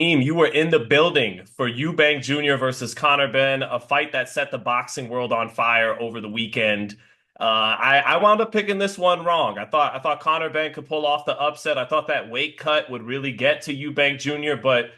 You were in the building for Eubank Jr. versus Conor Benn, a fight that set the boxing world on fire over the weekend. I wound up picking this one wrong. I thought Conor Benn could pull off the upset. I thought that weight cut would really get to Eubank Jr., but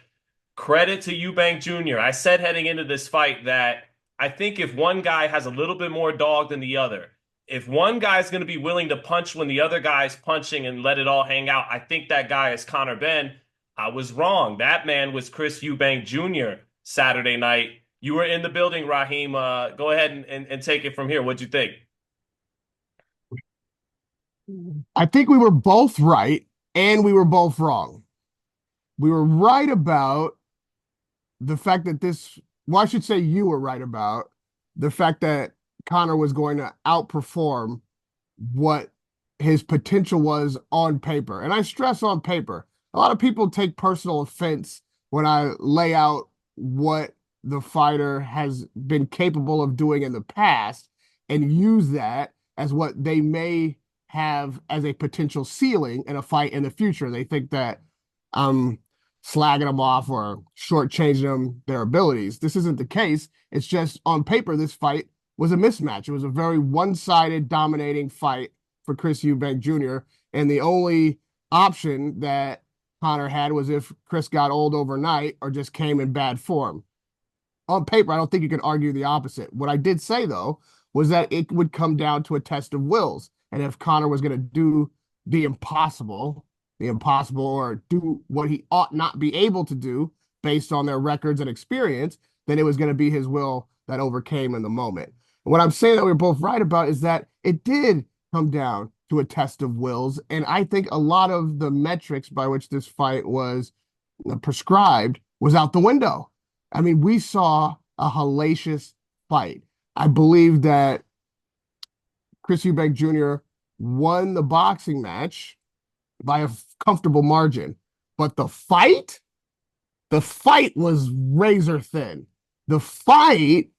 credit to Eubank Jr. I said heading into this fight that I think if one guy has a little bit more dog than the other, if one guy's going to be willing to punch when the other guy's punching and let it all hang out, I think that guy is Conor Benn. I was wrong. That man was Chris Eubank Jr. Saturday night. You were in the building, Raheem. Go ahead and take it from here. What'd you think? I think we were both right and we were both wrong. We were right about the fact that well, I should say you were right about the fact that Connor was going to outperform what his potential was on paper. And I stress on paper. A lot of people take personal offense when I lay out what the fighter has been capable of doing in the past and use that as what they may have as a potential ceiling in a fight in the future. They think that I'm slagging them off or shortchanging them their abilities. This isn't the case. It's just on paper, this fight was a mismatch. It was a very one-sided, dominating fight for Chris Eubank Jr. And the only option that Connor had was if Chris got old overnight or just came in bad form. On paper, I don't think you can argue the opposite. What I did say, though, was that it would come down to a test of wills. And if Connor was going to do the impossible, or do what he ought not be able to do based on their records and experience, then it was going to be his will that overcame in the moment. And what I'm saying that we're both right about is that it did come down to a test of wills. And I think a lot of the metrics by which this fight was prescribed was out the window. I mean, we saw a hellacious fight. I believe that Chris Eubank Jr. won the boxing match by a comfortable margin. But the fight was razor thin. The fight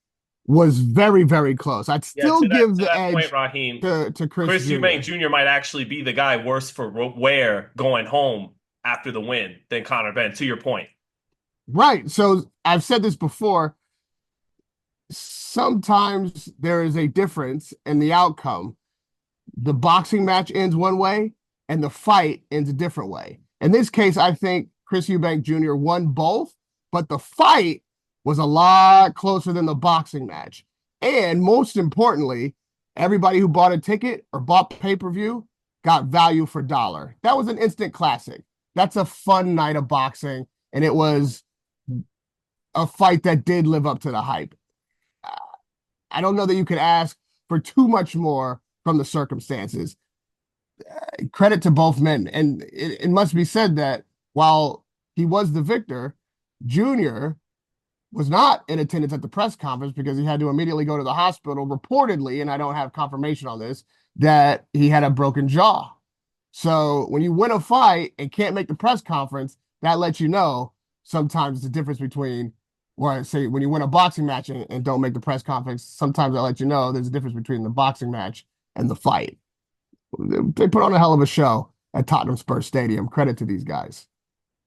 was very, very close. I'd Yeah, still give to the that point, edge Raheem, to Chris Chris Eubank Jr. Jr. might actually be the guy worse for wear going home after the win than Conor Benn, to your point. Right. So I've said this before. Sometimes there is a difference in the outcome. The boxing match ends one way and the fight ends a different way. In this case, I think Chris Eubank Jr. won both, but the fight was a lot closer than the boxing match. And most importantly, everybody who bought a ticket or bought pay-per-view got value for dollar. That was an instant classic. That's a fun night of boxing, and it was a fight that did live up to the hype. I don't know that you could ask for too much more from the circumstances. Credit to both men. And it must be said that while he was the victor, Junior was not in attendance at the press conference because he had to immediately go to the hospital, reportedly, and I don't have confirmation on this, that he had a broken jaw. So when you win a fight and can't make the press conference, that lets you know sometimes the difference between, or say when you win a boxing match and don't make the press conference, sometimes that lets you know there's a difference between the boxing match and the fight. They put on a hell of a show at Tottenham Spurs Stadium. Credit to these guys.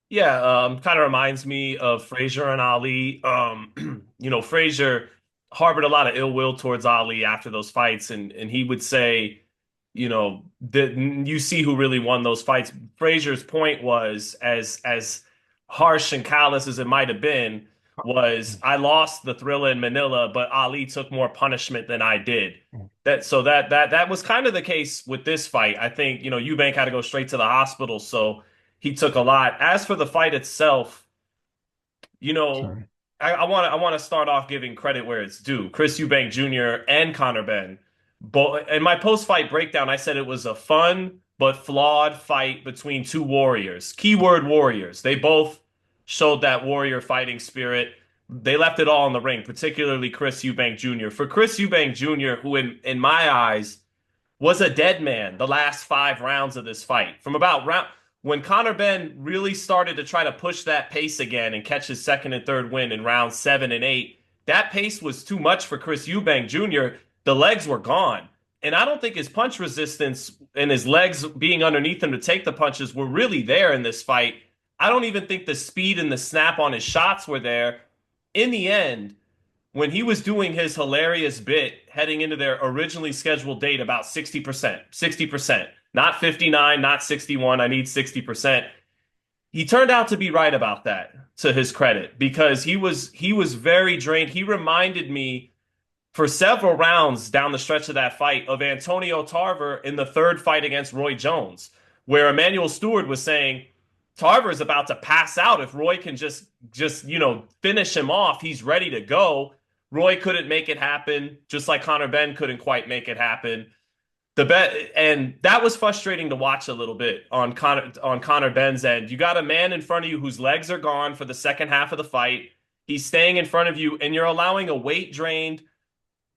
Yeah, kind of reminds me of Frazier and Ali. Frazier harbored a lot of ill will towards Ali after those fights, and he would say, that you see who really won those fights. Frazier's point was, as harsh and callous as it might have been, was I lost the Thrilla in Manila, but Ali took more punishment than I did. That was kind of the case with this fight. I think, Eubank had to go straight to the hospital, so he took a lot. As for the fight itself, you know, Sorry. I want to start off giving credit where it's due. Chris Eubank Jr. and Conor Benn. But in my post-fight breakdown, I said it was a fun but flawed fight between two warriors. Keyword warriors. They both showed that warrior fighting spirit. They left it all in the ring, particularly Chris Eubank Jr. For Chris Eubank Jr., who in my eyes was a dead man the last 5 rounds of this fight. From about round when Conor Benn really started to try to push that pace again and catch his second and third win in rounds 7 and 8, that pace was too much for Chris Eubank Jr. The legs were gone. And I don't think his punch resistance and his legs being underneath him to take the punches were really there in this fight. I don't even think the speed and the snap on his shots were there. In the end, when he was doing his hilarious bit heading into their originally scheduled date about 60%, 60%, not 59, not 61, I need 60%. He turned out to be right about that, to his credit, because he was very drained. He reminded me for several rounds down the stretch of that fight of Antonio Tarver in the third fight against Roy Jones, where Emmanuel Stewart was saying Tarver is about to pass out if Roy can just finish him off. He's ready to go. Roy couldn't make it happen, just like Conor Benn couldn't quite make it happen. The bet and that was frustrating to watch a little bit on Conor Benn's end. You got a man in front of you whose legs are gone for the second half of the fight. He's staying in front of you, and you're allowing a weight drained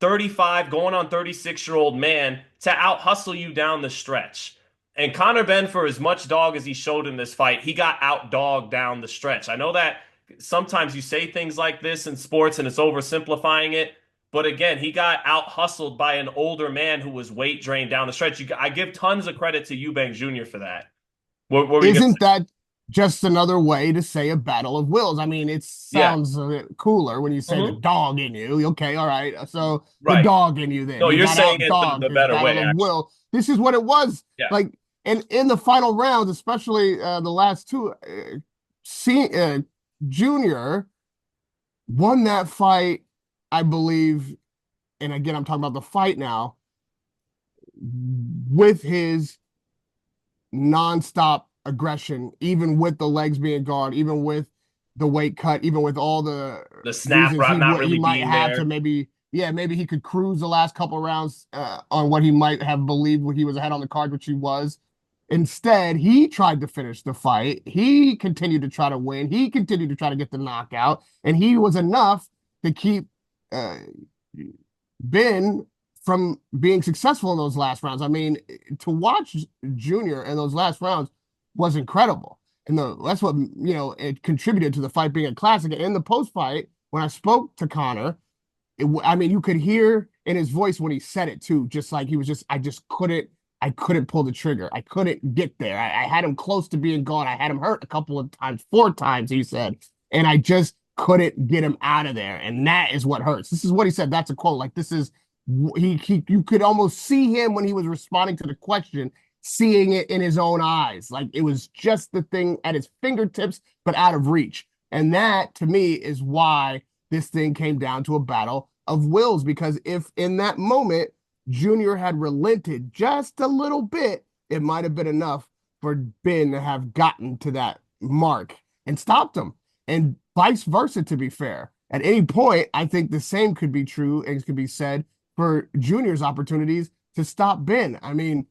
35 going on 36-year-old man to out hustle you down the stretch. And Conor Benn, for as much dog as he showed in this fight, he got out dogged down the stretch. I know that sometimes you say things like this in sports and it's oversimplifying it. But again, he got out hustled by an older man who was weight drained down the stretch. I give tons of credit to Eubank Jr. for that. What were you going to Isn't say? that just another way to say a battle of wills? I mean, it Yeah. sounds a bit cooler when you say the Hmm. dog in you. Okay, all right. So the Right. dog in you then. No, He you're got saying out it the dogged his better battle way, of actually. will. This is what it was. Yeah. Like, and in the final rounds, especially the last two, Junior won that fight, I believe. And again, I'm talking about the fight now with his nonstop aggression, even with the legs being gone, even with the weight cut, even with all the The snap reasons not he really might being have to there. maybe maybe he could cruise the last couple rounds on what he might have believed when he was ahead on the card, which he was. Instead, he tried to finish the fight. He continued to try to win. He continued to try to get the knockout, and he was enough to keep uh, Ben from being successful in those last rounds. I mean, to watch Junior in those last rounds was incredible. And that's what, it contributed to the fight being a classic. And in the post fight, when I spoke to Conor, I mean, you could hear in his voice when he said it too, just like he was I couldn't pull the trigger. I couldn't get there. I had him close to being gone. I had him hurt a couple of times, 4 times, he said. And I just couldn't get him out of there. And that is what hurts. This is what he said. That's a quote. Like, this is, you could almost see him when he was responding to the question, seeing it in his own eyes. Like, it was just the thing at his fingertips, but out of reach. And that, to me, is why this thing came down to a battle of wills. Because if in that moment, Junior had relented just a little bit, it might have been enough for Ben to have gotten to that mark and stopped him. And vice versa, to be fair. At any point, I think the same could be true and could be said for Junior's opportunities to stop Ben. I mean,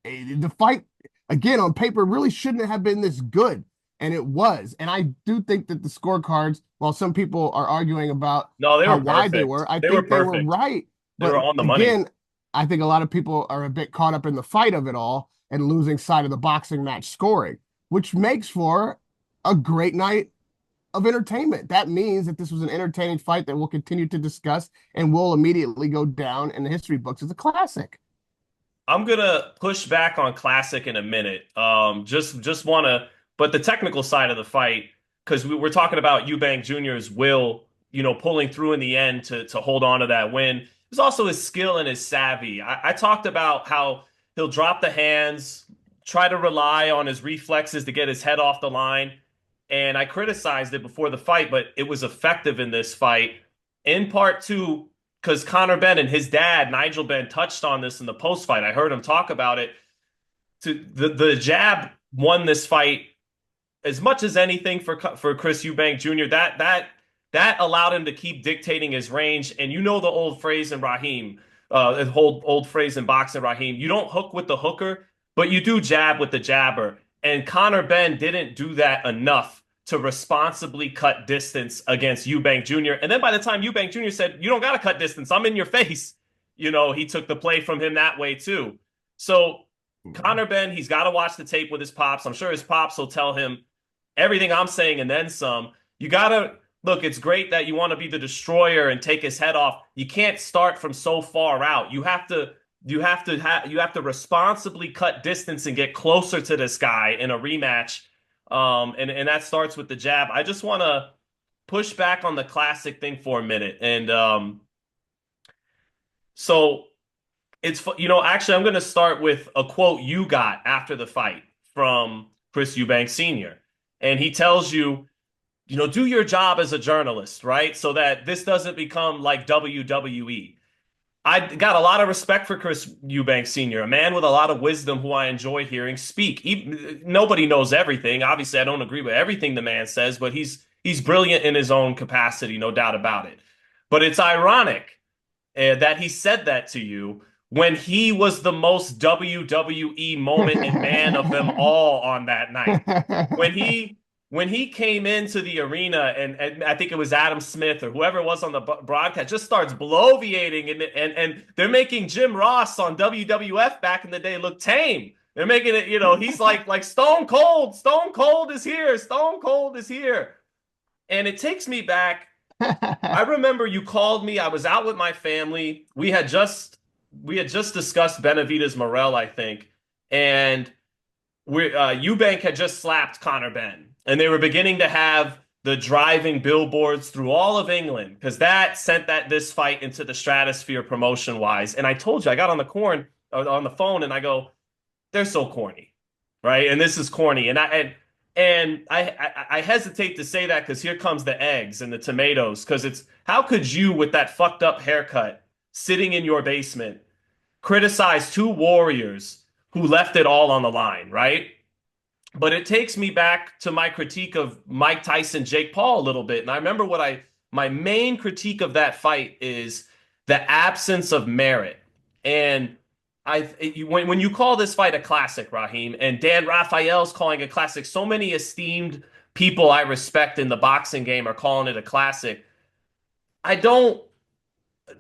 the fight, again, on paper, really shouldn't have been this good. And it was. And I do think that the scorecards, while some people are arguing about No, they how were wide they perfect. were, I They were think they were perfect. right. They But were on the money. again, I think a lot of people are a bit caught up in the fight of it all and losing sight of the boxing match scoring, which makes for a great night of entertainment. That means that this was an entertaining fight that we'll continue to discuss and will immediately go down in the history books as a classic. I'm gonna push back on classic in a minute. Just wanna, but the technical side of the fight, because we're talking about Eubank Jr.'s will, pulling through in the end to hold on to that win. There's also his skill and his savvy. I talked about how he'll drop the hands, try to rely on his reflexes to get his head off the line, and I criticized it before the fight, but it was effective in this fight. In part two, because Conor Benn and his dad, Nigel Benn, touched on this in the post fight. I heard him talk about it. The jab won this fight as much as anything for Chris Eubank Jr. That allowed him to keep dictating his range. And you know the old phrase in Raheem, the whole old phrase in boxing, Raheem. You don't hook with the hooker, but you do jab with the jabber. And Conor Benn didn't do that enough to responsibly cut distance against Eubank Jr. And then by the time Eubank Jr. said, "You don't got to cut distance, I'm in your face," he took the play from him that way too. So Conor Benn, he's got to watch the tape with his pops. I'm sure his pops will tell him everything I'm saying and then some. You got to look, it's great that you want to be the destroyer and take his head off. You can't start from so far out. You have to responsibly cut distance and get closer to this guy in a rematch. And that starts with the jab. I just want to push back on the classic thing for a minute. And so actually, I'm going to start with a quote you got after the fight from Chris Eubank Sr. And he tells you, do your job as a journalist, right? So that this doesn't become like WWE. I got a lot of respect for Chris Eubank Sr., a man with a lot of wisdom who I enjoy hearing speak. Nobody knows everything. Obviously, I don't agree with everything the man says, but he's brilliant in his own capacity, no doubt about it. But it's ironic that he said that to you when he was the most WWE moment and man of them all on that night. When he when he came into the arena and I think it was Adam Smith or whoever it was on the broadcast just starts bloviating and they're making Jim Ross on WWF back in the day look tame. They're making it, he's like Stone Cold. Stone Cold is here. Stone Cold is here. And it takes me back. I remember you called me. I was out with my family. We had just discussed Benavidez Morel, I think, and Eubank had just slapped Conor Benn, and they were beginning to have the driving billboards through all of England because that sent this fight into the stratosphere promotion wise. And I told you, I got on the phone, and I go, they're so corny, right? And this is corny, and I hesitate to say that because here comes the eggs and the tomatoes. Because it's how could you, with that fucked up haircut, sitting in your basement, criticize two warriors who left it all on the line, right? But it takes me back to my critique of Mike Tyson, Jake Paul a little bit. And I remember my main critique of that fight is the absence of merit. And when you call this fight a classic, Raheem, and Dan Rafael's calling it a classic, so many esteemed people I respect in the boxing game are calling it a classic. I don't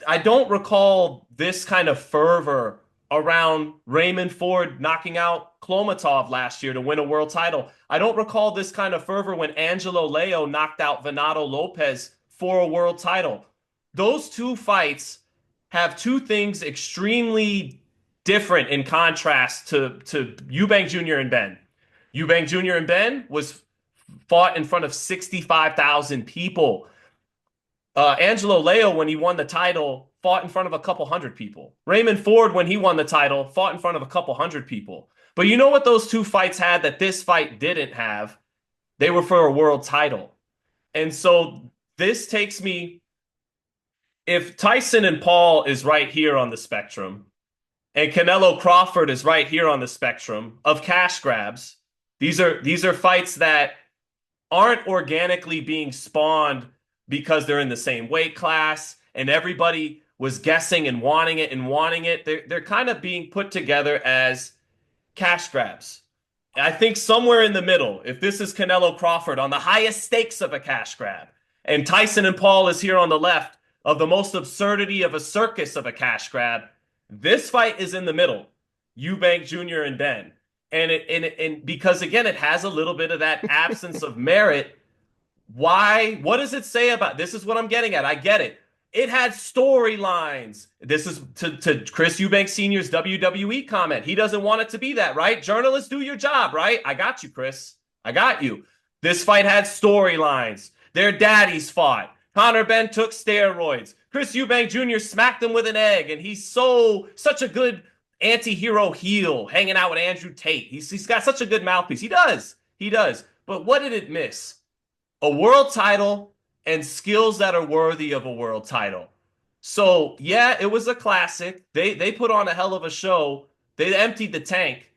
I don't recall this kind of fervor around Raymond Ford knocking out Klomatov last year to win a world title. I don't recall this kind of fervor when Angelo Leo knocked out Venado Lopez for a world title. Those two fights have two things extremely different in contrast to Eubank Jr. and Benn. Eubank Jr. and Benn was fought in front of 65,000 people. Angelo Leo, when he won the title, fought in front of a couple hundred people. Raymond Ford, when he won the title, fought in front of a couple hundred people. But you know what those two fights had that this fight didn't have? They were for a world title. And so this takes me, if Tyson and Paul is right here on the spectrum, and Canelo Crawford is right here on the spectrum of cash grabs, these are fights that aren't organically being spawned because they're in the same weight class and everybody was guessing and wanting it and wanting it. They're kind of being put together as cash grabs. I think somewhere in the middle, if this is Canelo Crawford on the highest stakes of a cash grab, and Tyson and Paul is here on the left of the most absurdity of a circus of a cash grab, this fight is in the middle. Eubank Jr. and Benn. And because again, it has a little bit of that absence of merit. Why? What does it say about this? Is what I'm getting at. I get it. It had storylines. This is to Chris Eubank Sr.'s WWE comment. He doesn't want it to be that, right? Journalists, do your job, right? I got you, Chris. I got you. This fight had storylines. Their daddies fought. Conor Benn took steroids. Chris Eubank Jr. smacked him with an egg, and he's such a good anti-hero heel hanging out with Andrew Tate. He's got such a good mouthpiece. He does. He does. But what did it miss? A world title and skills that are worthy of a world title. So yeah, it was a classic. They put on a hell of a show. They emptied the tank.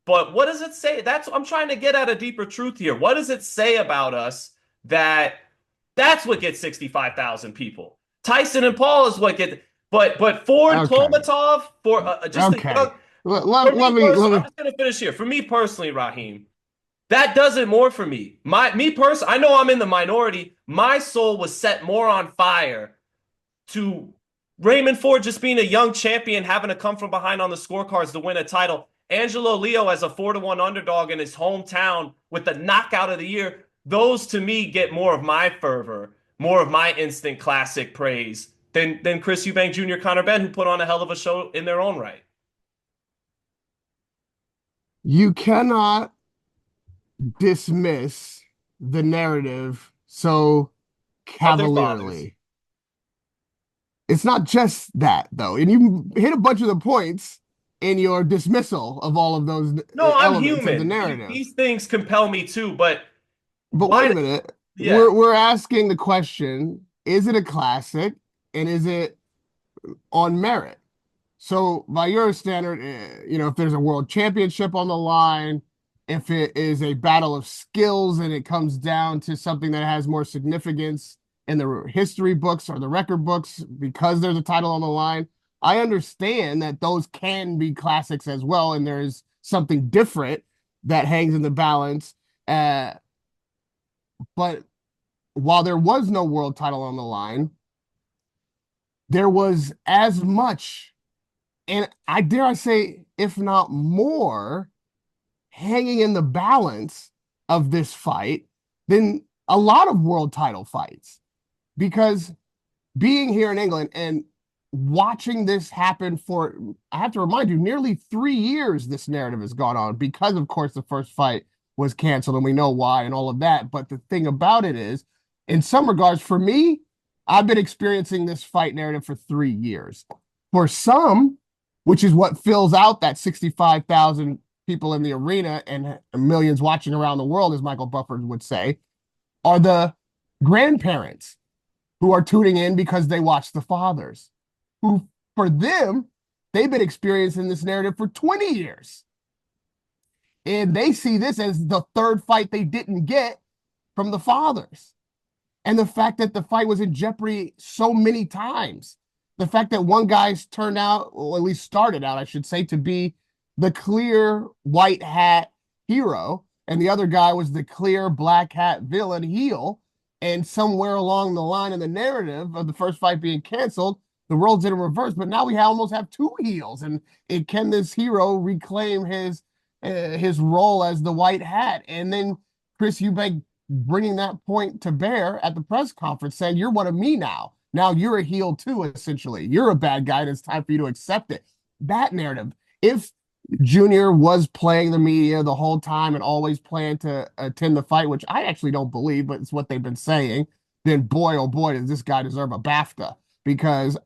But what does it say? I'm trying to get at a deeper truth here. What does it say about us that's what gets 65,000 people? Tyson and Paul is what get, but Ford Okay. Klomatov for just Okay. for Let me me let personally, I'm me. just gonna finish here. For me personally, Raheem, that does it more for me. Me personally, I know I'm in the minority. My soul was set more on fire to Raymond Ford just being a young champion, having to come from behind on the scorecards to win a title. Angelo Leo as a 4-1 underdog in his hometown with the knockout of the year. Those to me get more of my fervor, more of my instant classic praise than Chris Eubank Jr., Conor Benn, who put on a hell of a show in their own right. You cannot dismiss the narrative so of their fathers. cavalierly? It's not just that, though. And you hit a bunch of the points in your dismissal of all of those No, I'm elements of the human. narrative. These things compel me too, but But why? wait a minute. Yeah. We're asking the question, is it a classic and is it on merit? So by your standard, if there's a world championship on the line, if it is a battle of skills and it comes down to something that has more significance in the history books or the record books because there's a title on the line, I understand that those can be classics as well, and there's something different that hangs in the balance. Uh, but while there was no world title on the line, there was as much, and I dare I say, if not more, hanging in the balance of this fight than a lot of world title fights. Because being here in England and watching this happen for, I have to remind you, nearly 3 years this narrative has gone on because, of course, the first fight was canceled and we know why and all of that. But the thing about it is, in some regards, for me, I've been experiencing this fight narrative for 3 years. For some, which is what fills out that 65,000 people in the arena and millions watching around the world, as Michael Buffer would say, are the grandparents who are tuning in because they watch the fathers, who, for them, they've been experiencing this narrative for 20 years. And they see this as the third fight they didn't get from the fathers. And the fact that the fight was in jeopardy so many times. The fact that one guy's turned out, or at least started out, I should say, to be the clear white hat hero, and the other guy was the clear black hat villain heel. And somewhere along the line in the narrative of the first fight being canceled, the roles didn't reverse. But now we almost have two heels, and can this hero reclaim his role as the white hat? And then Chris Eubank bringing that point to bear at the press conference, saying, "You're one of me now. Now you're a heel too, essentially. You're a bad guy, and it's time for you to accept it." That narrative, if Junior was playing the media the whole time and always planned to attend the fight, which I actually don't believe, but it's what they've been saying, then boy, oh boy, does this guy deserve a BAFTA because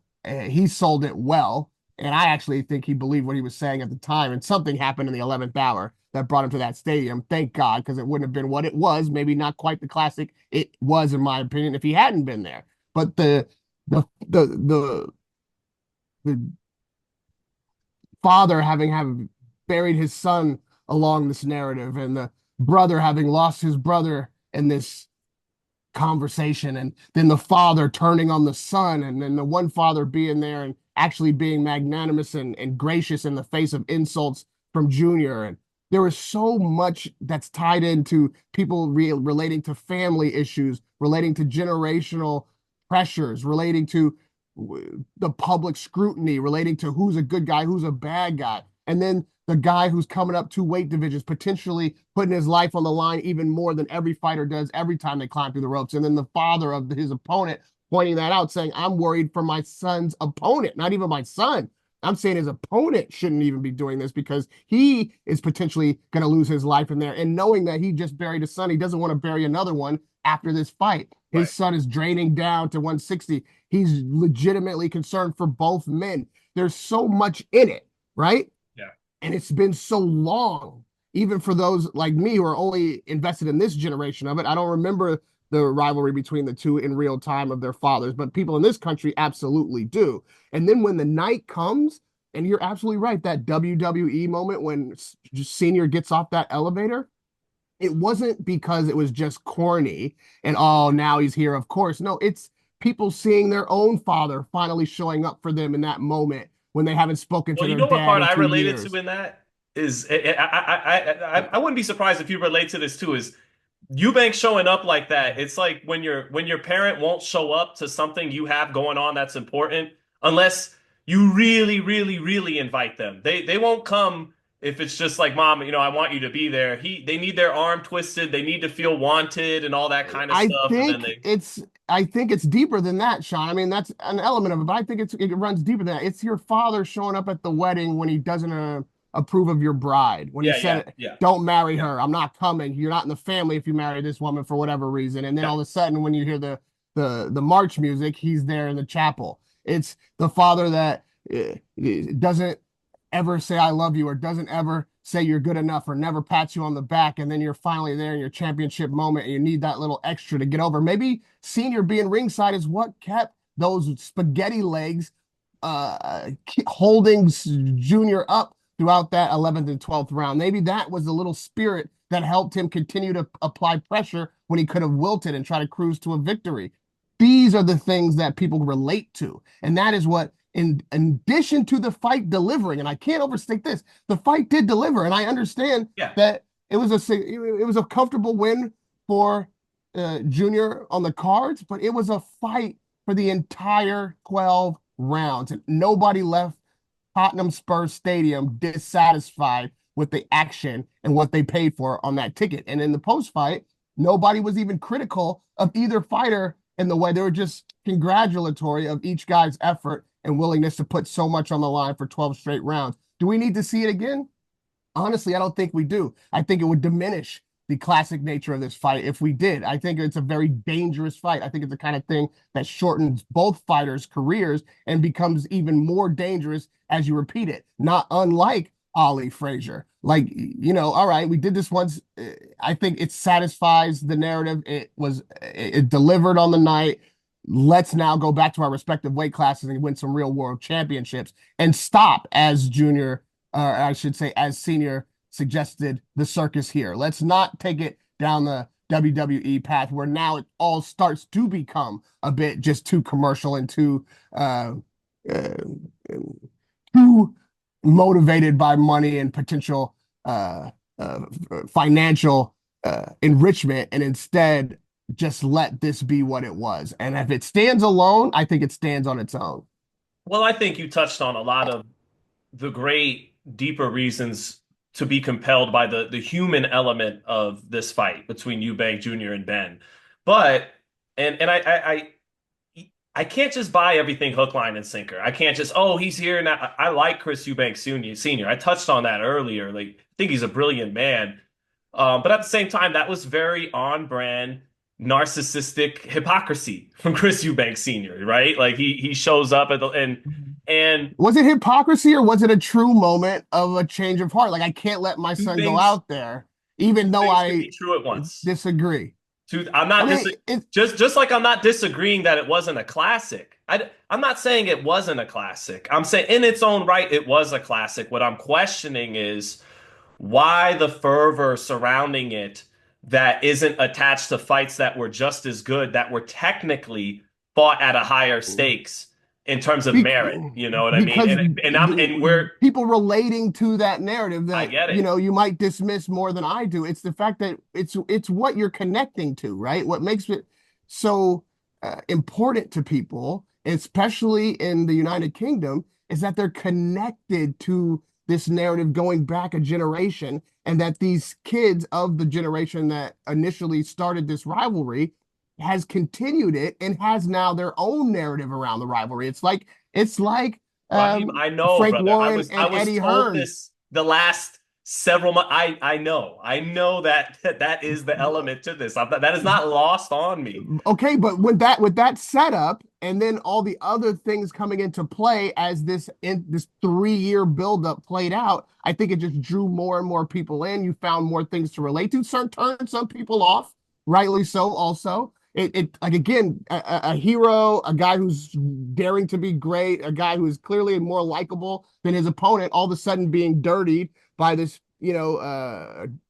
he sold it well. And I actually think he believed what he was saying at the time. And something happened in the 11th hour that brought him to that stadium. Thank God, because it wouldn't have been what it was. Maybe not quite the classic it was, in my opinion, if he hadn't been there. But the the the the father having have buried his son along this narrative, and the brother having lost his brother in this conversation, and then the father turning on the son, and then the one father being there and actually being magnanimous and gracious in the face of insults from Junior. And there is so much that's tied into people relating to family issues, relating to generational pressures, relating to the public scrutiny, relating to who's a good guy, who's a bad guy. And then the guy who's coming up two weight divisions, potentially putting his life on the line even more than every fighter does every time they climb through the ropes. And then the father of his opponent pointing that out, saying, "I'm worried for my son's opponent, not even my son. I'm saying his opponent shouldn't even be doing this because he is potentially going to lose his life in there." And knowing that he just buried his son, he doesn't want to bury another one after this fight. His Right. son is draining down to 160. He's legitimately concerned for both men. There's so much in it, right? Yeah. And it's been so long, even for those like me who are only invested in this generation of it. I don't remember the rivalry between the two in real time of their fathers, but people in this country absolutely do. And then when the night comes, and you're absolutely right, that WWE moment when Senior gets off that elevator, it wasn't because it was just corny and oh, now he's here, of course. No, it's people seeing their own father finally showing up for them in that moment when they haven't spoken to Well, you their know what dad part in I two related to years. in that is I wouldn't be surprised if you relate to this too. Is Eubank showing up like that? It's like when your parent won't show up to something you have going on that's important unless you really, really, really invite them. They won't come if it's just like, "Mom, I want you to be there." They need their arm twisted, they need to feel wanted and all that kind of I stuff, and then think they it's I think it's deeper than that, Sean. I mean, that's an element of it, but I think it runs deeper than that. It's your father showing up at the wedding when he doesn't approve of your bride. When he Yeah, yeah, said, yeah, don't marry yeah, her, I'm not coming. You're not in the family if you marry this woman for whatever reason. And then yeah. all of a sudden, when you hear the march music, he's there in the chapel. It's the father that doesn't ever say I love you or doesn't ever say you're good enough or never pats you on the back, and then you're finally there in your championship moment and you need that little extra to get over. Maybe senior being ringside is what kept those spaghetti legs holding junior up throughout that 11th and 12th round. Maybe that was the little spirit that helped him continue to apply pressure when he could have wilted and try to cruise to a victory. These are the things that people relate to. And that is what, in addition to the fight delivering, and I can't overstate this, the fight did deliver. And I understand Yeah. that it was a comfortable win for Junior on the cards, but it was a fight for the entire 12 rounds. And nobody left Tottenham Spurs Stadium dissatisfied with the action and what they paid for on that ticket. And in the post fight, nobody was even critical of either fighter in the way they were just congratulatory of each guy's effort and willingness to put so much on the line for 12 straight rounds. Do we need to see it again? Honestly, I don't think we do. I think it would diminish the classic nature of this fight if we did. I think it's a very dangerous fight. I think it's the kind of thing that shortens both fighters' careers and becomes even more dangerous as you repeat it. Not unlike Ali Frazier. Like, all right, we did this once. I think it satisfies the narrative. It delivered on the night. Let's now go back to our respective weight classes and win some real world championships and stop as junior, or I should say, as senior suggested the circus here. Let's not take it down the WWE path where now it all starts to become a bit just too commercial and uh, too motivated by money and potential financial enrichment, and instead just let this be what it was. And if it stands alone, I think it stands on its own. Well, I think you touched on a lot of the great deeper reasons to be compelled by the human element of this fight between Eubank Jr. and Ben. But and I can't just buy everything hook, line, and sinker. I can't just, oh, he's here now. I like Chris Eubank Sr. I touched on that earlier. Like, I think he's a brilliant man. But at the same time, that was very on brand narcissistic hypocrisy from Chris Eubank Sr., right? Like he shows up and Was it hypocrisy or was it a true moment of a change of heart? Like, I can't let my two son go things out there, even two though things can I be true at once. disagree. I'm not dis Okay, just like I'm not disagreeing that it wasn't a classic. I'm not saying it wasn't a classic. I'm saying in its own right it was a classic. What I'm questioning is why the fervor surrounding it that isn't attached to fights that were just as good, that were technically fought at a higher stakes in terms of Be- merit. You know what I mean? because And we're people relating to that narrative I that get it. you might dismiss more than I do. It's the fact that it's what you're connecting to, right? What makes it so important to people, especially in the United Kingdom, is that they're connected to this narrative going back a generation, and that these kids of the generation that initially started this rivalry has continued it and has now their own narrative around the rivalry. It's like Raheem, I know, Frank brother. Warren I and was Eddie told Hearn. this the last several months. I know that that is the element to this. That is not lost on me. Okay, but with that setup and then all the other things coming into play as this 3 year buildup played out, I think it just drew more and more people in. You found more things to relate to. Turned some people off, rightly so. Also, it like again a hero, a guy who's daring to be great, a guy who is clearly more likable than his opponent, all of a sudden being dirtied by this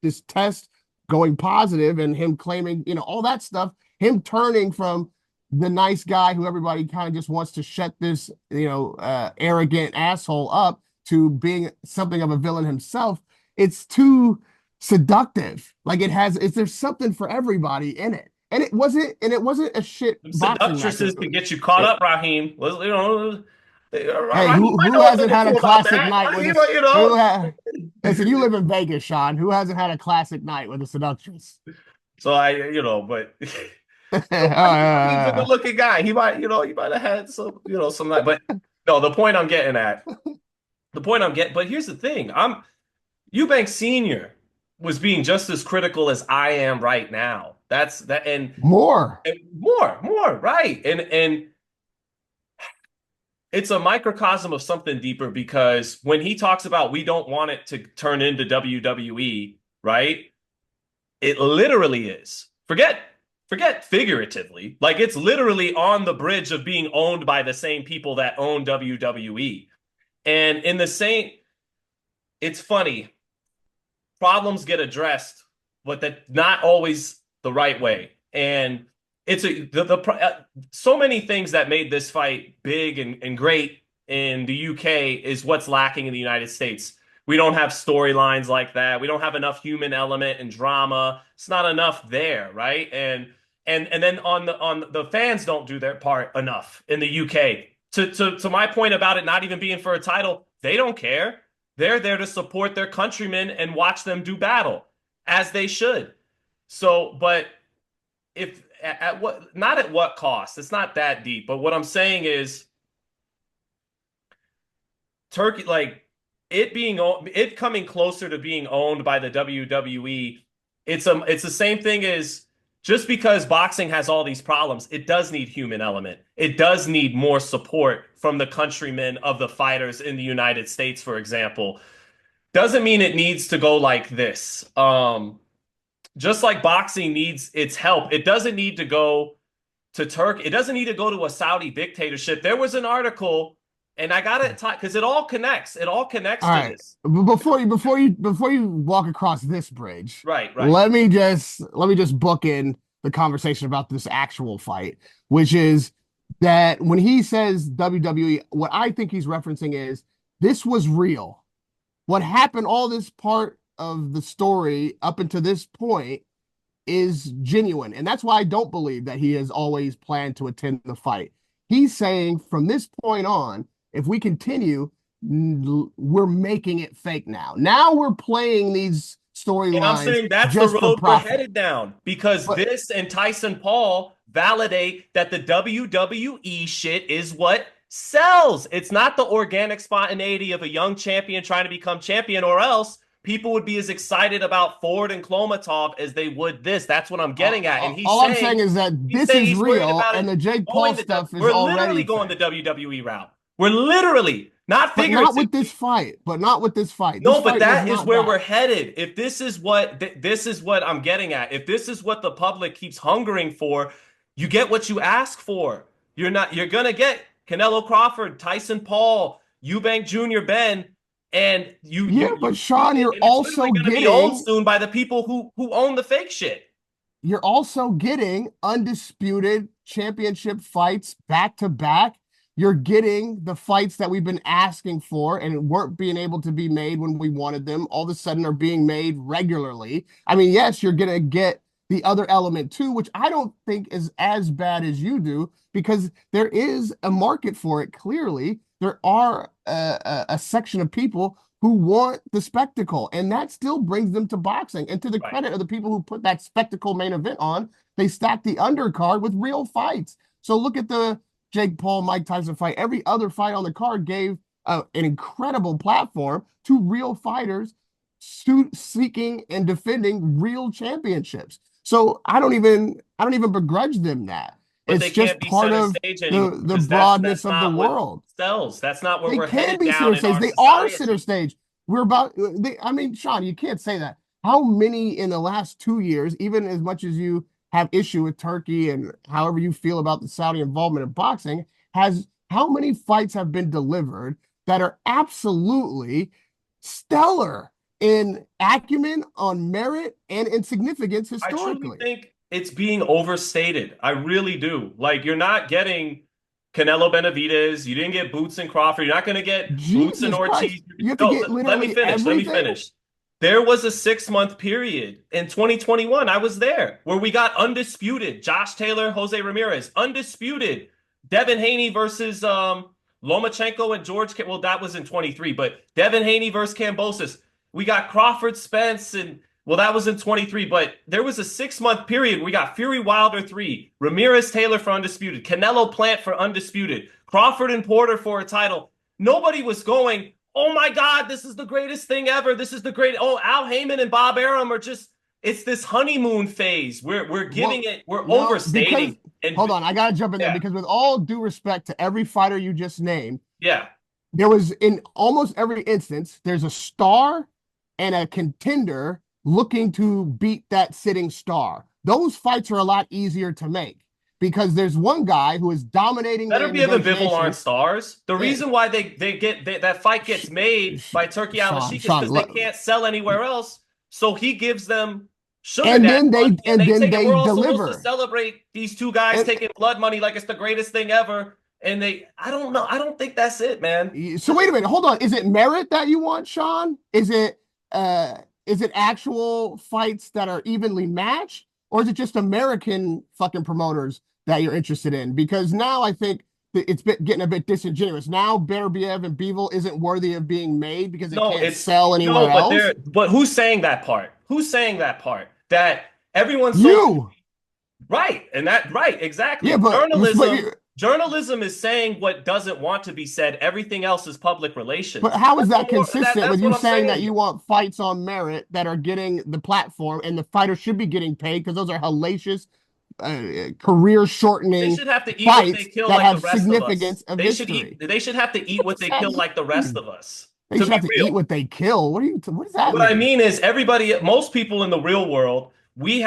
this test going positive and him claiming, all that stuff, him turning from the nice guy who everybody kind of just wants to shut this, arrogant asshole up to being something of a villain himself. It's too seductive. Like there's something for everybody in it. And it wasn't a shit Them boxing match. seductresses to get you caught up, Raheem. Hey, Raheem who might who know a thing hasn't or had two a about classic that. night with Raheem, a listen, you live so in Vegas, Sean. Who hasn't had a classic night with a seductress? but Raheem's a uh, good-looking guy. He might have had some night. But no, the point I'm getting, but here's the thing. Eubank Sr. was being just as critical as I am right now. That's that, More. and more, right? And it's a microcosm of something deeper because when he talks about we don't want it to turn into WWE, right? It literally is. Forget figuratively. Like it's literally on the bridge of being owned by the same people that own WWE. And in the same, it's funny. Problems get addressed, but that not always the right way. And it's so many things that made this fight big and great in the UK is what's lacking in the United States. We don't have storylines like that. We don't have enough human element and drama. It's not enough there, right? And then on the fans don't do their part enough in the UK. To my point about it not even being for a title, they don't care. They're there to support their countrymen and watch them do battle, as they should. So, but if at what, not at what cost? It's not that deep. But what I'm saying is, Turkey, like it coming closer to being owned by the WWE. It's the same thing as just because boxing has all these problems, it does need human element. It does need more support from the countrymen of the fighters in the United States, for example. Doesn't mean it needs to go like this. Just like boxing needs its help, it doesn't need to go to Turkey. It doesn't need to go to a Saudi dictatorship. There was an article, and I got it because it all connects. It all connects All to right. this. Before you walk across this bridge, Right, right. let me just book in the conversation about this actual fight, which is that when he says WWE, what I think he's referencing is this was real. What happened, all this part of the story up until this point is genuine. And that's why I don't believe that he has always planned to attend the fight. He's saying from this point on, if we continue, we're making it fake now. Now we're playing these And I'm storylines saying that's the just for road we're profit. headed down because But this and Tyson Paul validate that the WWE shit is what sells. It's not the organic spontaneity of a young champion trying to become champion, or else people would be as excited about Ford and Klomatov as they would this. That's what I'm getting at. And all I'm saying is that he's this saying is he's worried real about and it the Jake Paul going stuff is we're literally already going the fake. WWE route. We're literally, not But not with this figuratively. fight. But not with this fight. This No, but fight was that is not where we're that. headed. If this is what this is what I'm getting at. If this is what the public keeps hungering for, you get what you ask for. You're gonna get Canelo Crawford, Tyson Paul, Eubank Jr. Benn, and Yeah, you but see Sean, it, you're and it's also literally gonna be owned getting soon by the people who own the fake shit. you're also getting undisputed championship fights back to back. You're getting the fights that we've been asking for and weren't being able to be made when we wanted them. All of a sudden are being made regularly. I mean, yes, you're going to get the other element too, which I don't think is as bad as you do because there is a market for it. Clearly, there are a section of people who want the spectacle, and that still brings them to boxing. And to the Right. credit of the people who put that spectacle main event on, they stacked the undercard with real fights. So look at the Jake Paul, Mike Tyson fight. Every other fight on the card gave an incredible platform to real fighters seeking and defending real championships. So I don't even begrudge them that. But It's they can't just be part center of stage anymore the because broadness that's of the not what world. sells. That's not where They we're can headed be down center in stage. our They are center society. stage. We're about. I mean, Sean, you can't say that. How many in the last 2 years, even as much as you have issue with Turkey and however you feel about the Saudi involvement in boxing, has how many fights have been delivered that are absolutely stellar in acumen, on merit, and in significance I truly historically? think it's being overstated. I really do. Like you're not getting Canelo Benavidez. You didn't get Boots and Crawford. You're not going to get Boots and Jesus Christ. Ortiz. You have to No, get let me literally finish. Let me everything. finish. There was a 6 month period in 2021. I was there where we got undisputed Josh Taylor, Jose Ramirez, undisputed Devin Haney versus Lomachenko and George. Well, that was in 23, but Devin Haney versus Kambosos. We got Crawford Spence and well, that was in 23, but there was a 6 month period. We got Fury Wilder 3, Ramirez Taylor for undisputed, Canelo Plant for undisputed, Crawford and Porter for a title. Nobody was going, oh my God, this is the greatest thing ever. This is the great. Oh, Al Heyman and Bob Arum are just. It's this honeymoon phase. We're giving Well, it. We're no, because overstating. And hold on, I gotta jump in there yeah, because with all due respect to every fighter you just named, yeah. there was in almost every instance, there's a star and a contender looking to beat that sitting star. Those fights are a lot easier to make because there's one guy who is dominating Better the be and Bivol aren't negotiation. stars. The Eh, reason why that fight gets made by Turkey Al Sean, Sheik is Sean, because they can't sell anywhere else. So he gives them sugar and daddy then money, and and they then take it. they We're all supposed to deliver. celebrate these two guys And taking blood money like it's the greatest thing ever. And I don't know. I don't think that's it, man. so wait a minute, hold on. Is it merit that you want, Sean? Is it actual fights that are evenly matched, or is it just American fucking promoters that you're interested in? Because now I think that getting a bit disingenuous. Now Beterbiev and Bevel isn't worthy of being made because it No, can't it's sell no, anywhere but else. who's saying that part? Who's saying that part? That everyone's so You, right, and that right, yeah, exactly. but Journalism is saying what doesn't want to be said. Everything else is public but relations. how is that consistent with That's you what I'm saying that saying. you want fights on merit that are getting the platform and the fighter should be getting paid because those are hellacious, career They shortening should have to eat what they fights kill that like the have rest of us. significance of history? They should have to eat What what does they that kill like the rest mean? of us. They To should be have to eat real. what they kill. What does that What I mean? mean is most people in the real world, we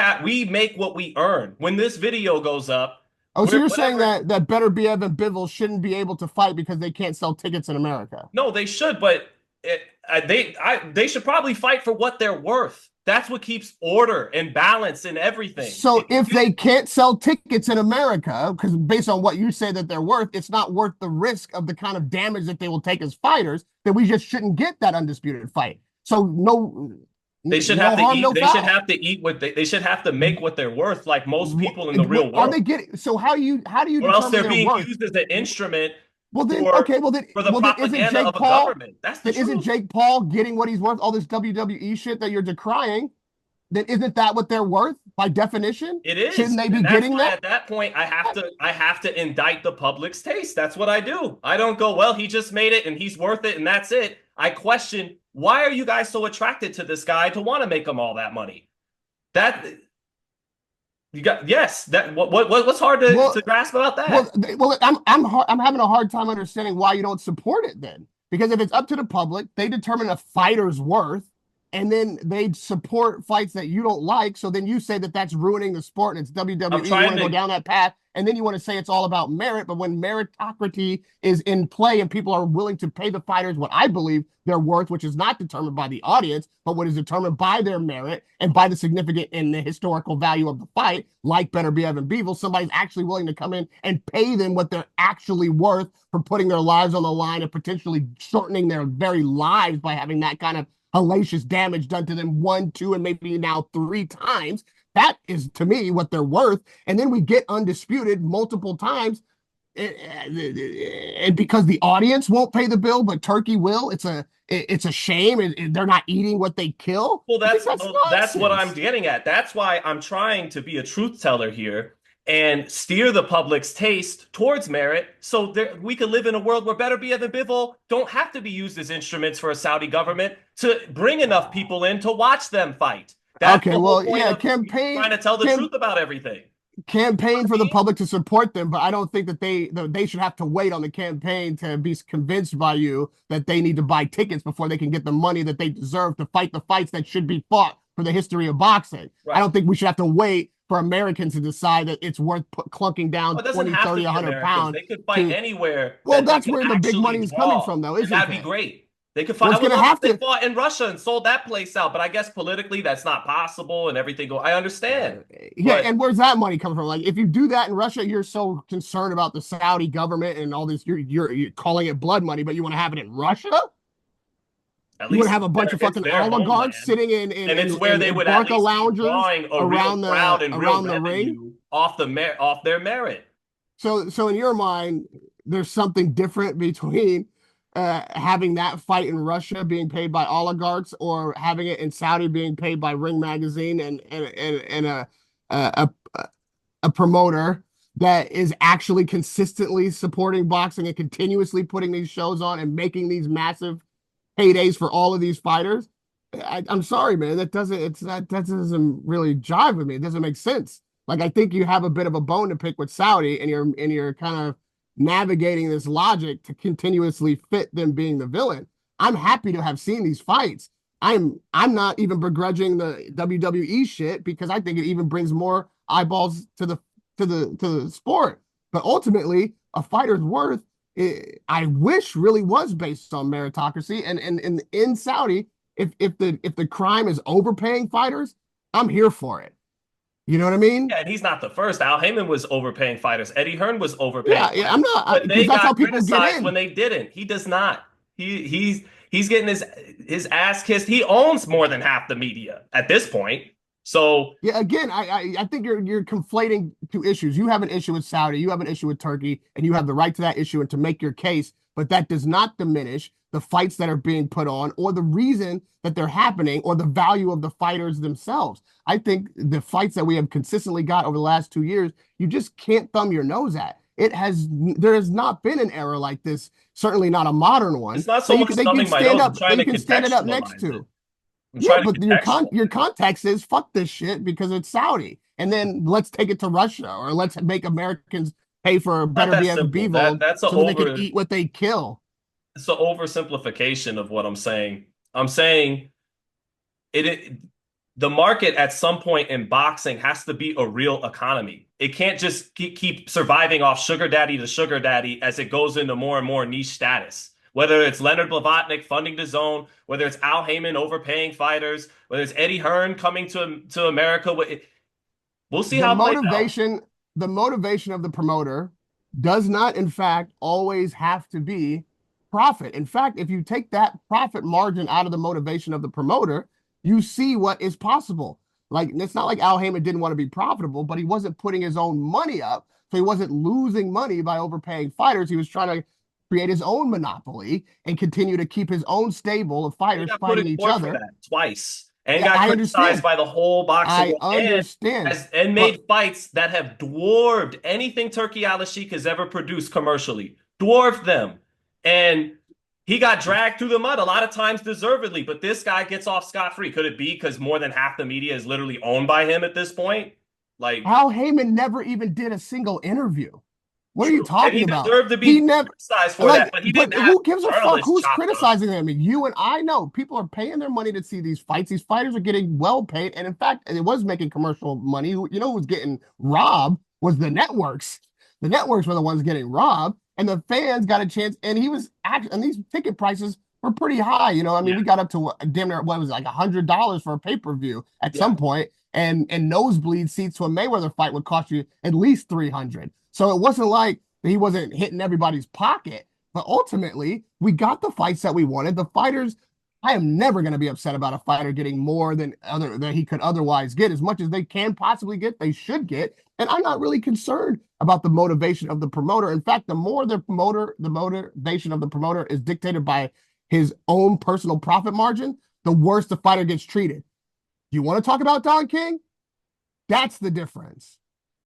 make what we earn. When this video goes up, Oh, so we're you're saying whatever. that Beterbiev and Bivol shouldn't be able to fight because they can't sell tickets in America? No, they should, but they should probably fight for what they're worth. That's what keeps order and balance and everything. So if they can't sell tickets in America, because based on what you say that they're worth, it's not worth the risk of the kind of damage that they will take as fighters, then we just shouldn't get that undisputed fight. So They should have no to harm, eat. no They should foul. have to eat what they should have to make what they're worth, like most people in the real Are they world, getting? So how do you or else determine they're their being worth? used as an instrument Well then, for okay, the well then, isn't propaganda Jake of a Paul? government. That's the Then isn't truth. Jake Paul getting what he's worth? All this WWE shit that you're decrying. Then isn't that what they're worth by definition? It Shouldn't is, they be and that's getting why that? at that point I have to indict the public's taste. That's what I do. I don't go, well, he just made it and he's worth it and that's it. I question, why are you guys so attracted to this guy to want to make him all that money? That you got yes. That what's hard Well, to grasp about well, that? I'm having a hard time understanding why you don't support it then. Because if it's up to the public, they determine a fighter's worth, and then they support fights that you don't like. So then you say that that's ruining the sport and it's I'm WWE. You want trying to go to. down that path, and then you want to say it's all about merit. But when meritocracy is in play and people are willing to pay the fighters what I believe they're worth, which is not determined by the audience, but what is determined by their merit and by the significant and the historical value of the fight, like Beterbiev and Bevel, somebody's actually willing to come in and pay them what they're actually worth for putting their lives on the line and potentially shortening their very lives by having that kind of hellacious damage done to them one, two, and maybe now three times. That is to me what they're worth. And then we get undisputed multiple times. And because the audience won't pay the bill, but Turkey will, it's a shame. And they're not eating what they kill. Well, I think that's that's what I'm nonsense. getting at. That's why I'm trying to be a truth teller here and steer the public's taste towards merit, so we could live in a world where Better Be and Bivol don't have to be used as instruments for a Saudi government to bring enough people in to watch them fight. That's Okay, the whole well, point yeah, of trying to tell the cam truth about everything. campaign for the I public to support them, but I don't think that they should have to wait on the campaign to be convinced by you that they need to buy tickets before they can get the money that they deserve to fight the fights that should be fought for the history of boxing. I right. don't think we should have to wait for Americans to decide that it's worth clunking down Well, it doesn't 20, have to 30, be 100 Americans. pounds They could fight to, anywhere well, that they that's could where the big actually money is coming draw, from though, and isn't that'd be it? great. They could Well, fight. I it's would going to love have if they to, fought in Russia and sold that place out, but I guess politically that's not possible and everything go. I understand, Uh, yeah, but and where's that money coming from? Like, if you do that in Russia, you're so concerned about the Saudi government and all this. You're calling it blood money, but you want to have it in Russia? at You want to least have a bunch of it's fucking their oligarchs homeland, sitting in in and it's in where they in would at Barca least be loungers drawing a real crowd and real around the ring? revenue off their merit. So in your mind, there's something different between having that fight in Russia being paid by oligarchs or having it in Saudi being paid by Ring Magazine and a a promoter that is actually consistently supporting boxing and continuously putting these shows on and making these massive paydays for all of these fighters. I'm sorry, man. That doesn't really jive with me. It doesn't make sense. Like I think you have a bit of a bone to pick with Saudi, and you're kind of navigating this logic to continuously fit them being the villain. I'm happy to have seen these fights. I'm not even begrudging the WWE shit because I think it even brings more eyeballs to the sport. But ultimately, a fighter's worth, I wish really was based on meritocracy. And in Saudi, if the crime is overpaying fighters, I'm here for it. You know what I mean? Yeah, and he's not the first. Al Heyman was overpaying fighters. Eddie Hearn was overpaying Yeah, I'm fighters, not but because they that's how got people get criticized when in. they didn't. He does not. He's getting his ass kissed. He owns more than half the media at this point. So Yeah, again, I think you're conflating two issues. You have an issue with Saudi, you have an issue with Turkey, and you have the right to that issue and to make your case, but that does not diminish the fights that are being put on or the reason that they're happening or the value of the fighters themselves. I think the fights that we have consistently got over the last 2 years, you just can't thumb your nose at. There has not been an era like this, certainly not a modern it's one, not so that you much can they can thumbing my stand nose. I'm up that trying you to can stand it up next contextualize it. to. I'm Yeah, trying to but your contextualize. context is fuck this shit because it's Saudi, and then let's take it to Russia or let's make Americans pay for Not better that simple. BFB That's a so that they can over. eat what they kill. It's an oversimplification of what I'm saying. I'm saying it the market at some point in boxing has to be a real economy. It can't just keep surviving off sugar daddy to sugar daddy as it goes into more and more niche status. Whether it's Leonard Blavatnik funding the zone, whether it's Al Heyman overpaying fighters, whether it's Eddie Hearn coming to America, we'll see the how it plays out. motivation the motivation of the promoter does not in fact always have to be profit. In fact, if you take that profit margin out of the motivation of the promoter, you see what is possible. Like it's not like Al Heyman didn't want to be profitable, but he wasn't putting his own money up, so he wasn't losing money by overpaying fighters. He was trying to create his own monopoly and continue to keep his own stable of He fighters got put in fighting each court for other. that twice and Yeah, got I criticized understand. by the whole boxing I world understand. and But made fights that have dwarfed anything Turkey Al Sheikh has ever produced commercially. Dwarfed them. And he got dragged through the mud a lot of times deservedly, but this guy gets off scot-free. Could it be because more than half the media is literally owned by him at this point? Like, Al Heyman never even did a single interview. What are you true. And talking he about? deserved to He be never criticized for that, like, but he but didn't have who gives a fuck journalists who's chopped up. criticizing them? You and I know people are paying their money to see these fights. These fighters are getting well paid, and in fact, it was making commercial money. You know who was getting robbed was the networks. The networks were the ones getting robbed, and the fans got a chance. And he was actually, and these ticket prices were pretty high. You know, I mean, Yeah. we got up to damn near what was it, like $100 for a pay per view at Yeah. some point, and nosebleed seats to a Mayweather fight would cost you at least 300. So it wasn't like he wasn't hitting everybody's pocket. But ultimately, we got the fights that we wanted. The fighters, I am never going to be upset about a fighter getting more than he could otherwise get. As much as they can possibly get, they should get. And I'm not really concerned about the motivation of the promoter. In fact, the motivation of the promoter is dictated by his own personal profit margin, the worse the fighter gets treated. You want to talk about Don King? That's the difference.